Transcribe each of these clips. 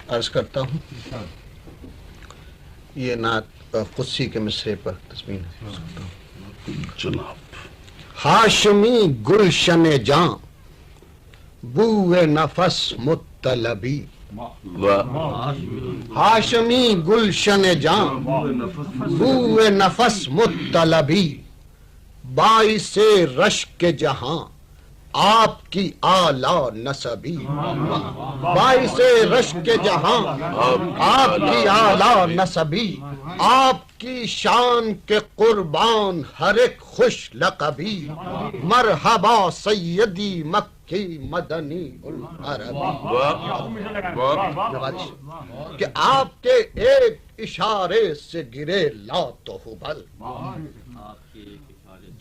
عرض کرتا ہوں یہ نعت قدسی کے مصرے پر تسمین جناب ہاشمی گلشن جاں بوئے نفس مطلبی ہاشمی گلشن جاں بوئے نفس مطلبی باعث رشک جہاں آپ کی اعلی نسبی باعث رشک جہاں آپ کی اعلی نسبی آپ کی شان کے قربان ہر ایک خوش لقبی مرحبا سیدی مکی مدنی العربی کہ آپ کے ایک اشارے سے گرے لات و حبل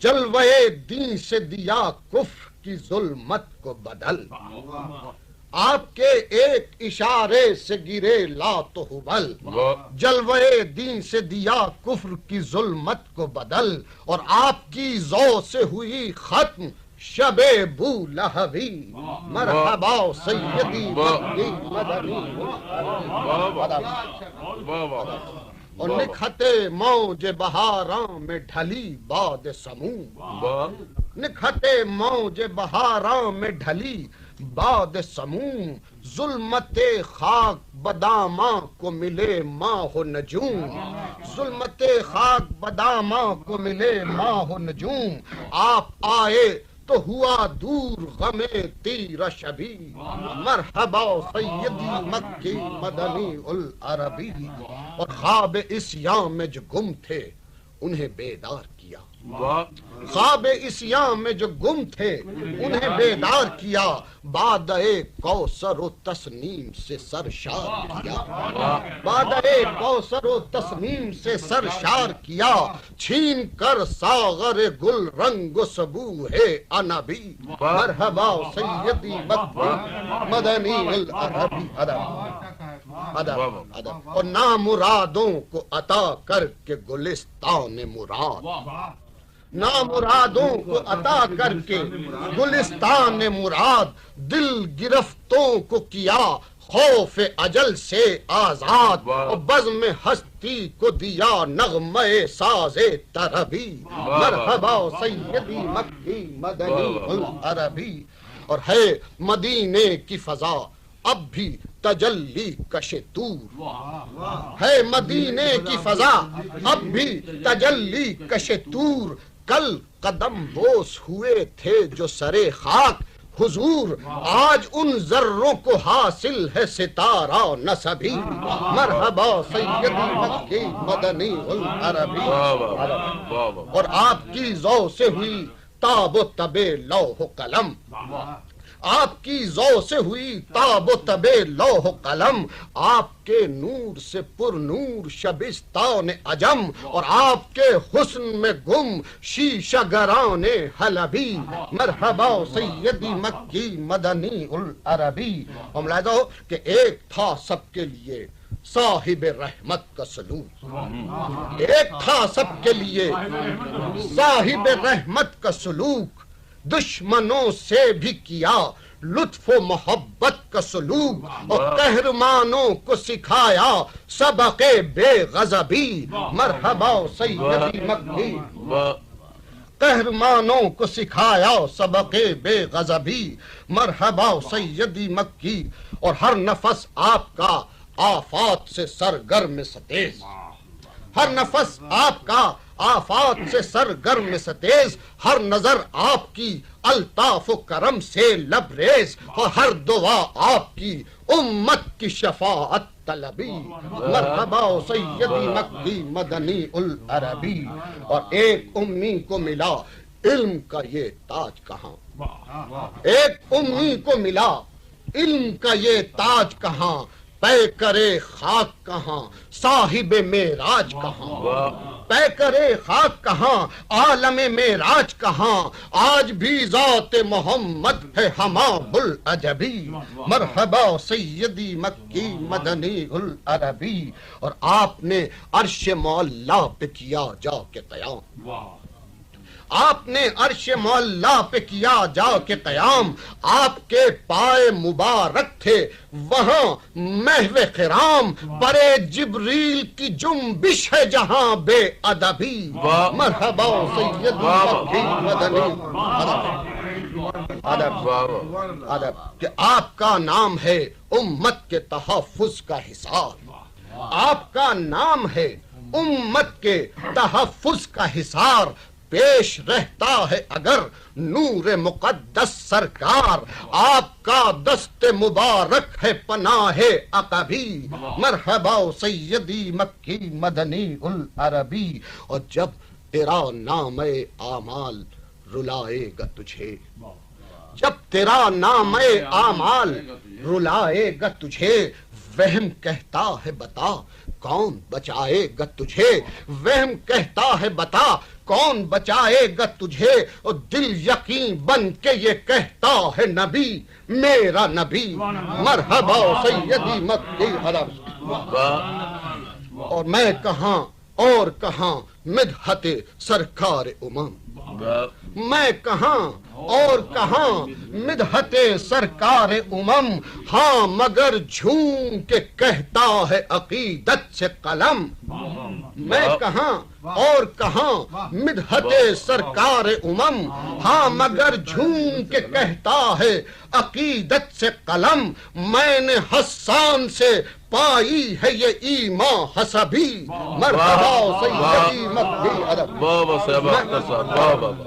جلوے دین سے دیا کفر کی ظلمت کو بدل آپ کے ایک اشارے سے گرے لات و حبل جلوے دین سے دیا کفر کی ظلمت کو بدل اور آپ کی ذو سے ہوئی ختم شب بو لہبی مرحبا سیدی مکی مدنی اور نکھتے موج بہاراں میں ڈھلی باد سموم نکھتے موج بہاراں میں ڈھلی باد سموم ظلمت خاک بداماں کو ملے ماہ و نجوم ظلمت خاک بداماں کو ملے ماہ و نجوم آپ آئے تو ہوا دور غم تیر شبی مرحبا سیدی مکی مدنی العربی اور خواب اسیاں میں جو گم تھے انہیں بیدار کیا خواب اسیاں میں جو گم تھے انہیں بیدار کیا بادئ کوثر و تسنیم سے سرشار کیا بادئ کوثر و تسنیم سے سرشار کیا چھین کر ساغر گل رنگ و صبوح انبی مرحبا سیدی مکی مدنی العربی ادب اور نامرادوں کو عطا کر کے گلستان مراد نامرادوں کو عطا کر کے گلستان مراد دل گرفتوں کو کیا خوف اجل سے آزاد اور بزم ہستی کو دیا نغمہ ساز طربی مرحبا سیدی مکی مدنی العربی اور ہے مدینے کی فضا اب بھی تجلی کش طور ہے مدینے کی فضا اب بھی تجلی کش طور کل قدم بوس ہوئے تھے جو سرے خاک حضور آج ان ذروں کو حاصل ہے ستارہ نسبی مرحبا سیدی مکی مدنی العربی اور آپ کی ذو سے ہوئی تاب و تب لوح و قلم آپ کی ذو سے ہوئی تاب و تب لوح و قلم آپ کے نور سے پر نور شبستان عجم اور آپ کے حسن میں گم شیشہ گران حلبی مرحبا سیدی مکی مدنی العربی اور ملاحظہ ہو کہ ایک تھا سب کے لیے صاحب رحمت کا سلوک ایک تھا سب کے لیے صاحب رحمت کا سلوک دشمنوں سے بھی کیا لطف و محبت کا سلوک اور قہرمانوں کو سکھایا سبق بے غضبی مرحبا سیدی مکی قہرمانوں کو سکھایا سبق بے غضبی مرحبا سیدی مکی اور ہر نفس آپ کا آفات سے سرگرم ستیز ہر نفس آپ کا آفات سے سرگرم ستیز ہر نظر آپ کی الطاف و کرم سے لبریز اور ہر دعا آپ کی امت کی شفاعت طلبی مرحبا سیدی مکی مدنی العربی اور ایک امی کو ملا علم کا یہ تاج کہاں ایک امی کو ملا علم کا یہ تاج کہاں پے کرے خاک کہاں صاحب معراج کہاں پے کرے خاک کہاں عالم معراج کہاں آج بھی ذات محمد ہے ہما العجبی مرحبا سیدی مکی مدنی العربی اور آپ نے عرش معلا پہ کیا جا کے قیام آپ نے عرش مولا پہ کیا جا کے قیام، آپ کے پائے مبارک تھے وہاں محو خرام، پرے جبریل کی جنبش ہے جہاں بے ادبی، مرحبا سید مکی مدنی۔ ادب کہ آپ کا نام ہے امت کے تحفظ کا حصار، آپ کا نام ہے امت کے تحفظ کا حصار، پیش رہتا ہے اگر نور مقدس سرکار، آپ کا دست مبارک ہے پناہ عقبی، مرحبا سیدی مکی مدنی العربی۔ اور جب تیرا نام اعمال رلائے گا تجھے، جب تیرا نام اعمال رلائے گا تجھے، وہم کہتا ہے بتا کون بچائے گا تجھے، وہم کہتا ہے بتا کون بچائے گا تجھے، اور دل یقین بن کے یہ کہتا ہے نبی میرا نبی، مرحبا سیدی مکی حرم۔ اور میں کہاں اور کہاں مدحت سرکار امم، میں کہاں اور کہاں مدحت سرکار امم، ہاں مگر جھوم کے کہتا ہے عقیدت سے قلم، میں کہاں اور کہاں مدحت سرکار امم، ہاں مگر جھوم کے کہتا ہے عقیدت سے قلم، میں نے حسان سے پائی ہے یہ ایمان حسبی، مرحبا سیدی مکی ادب،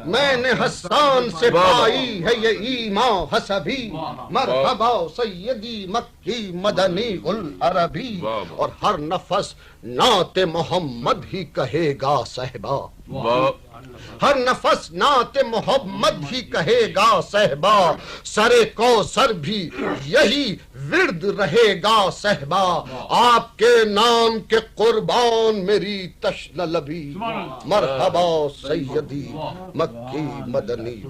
میں نے حسان سے پائی ہے یہ ایمان حسبی، مرحبا سیدی مکی مدنی العربی۔ اور ہر نفس نعت محمد ہی کہے گا صحبا، ہر نفس نعت محمد ہی کہے گا صحبا، سر کوثر بھی یہی ورد رہے گا صحبا، آپ کے نام کے قربان میری تشنہ لبی، مرحبا سیدی مکی مدنی۔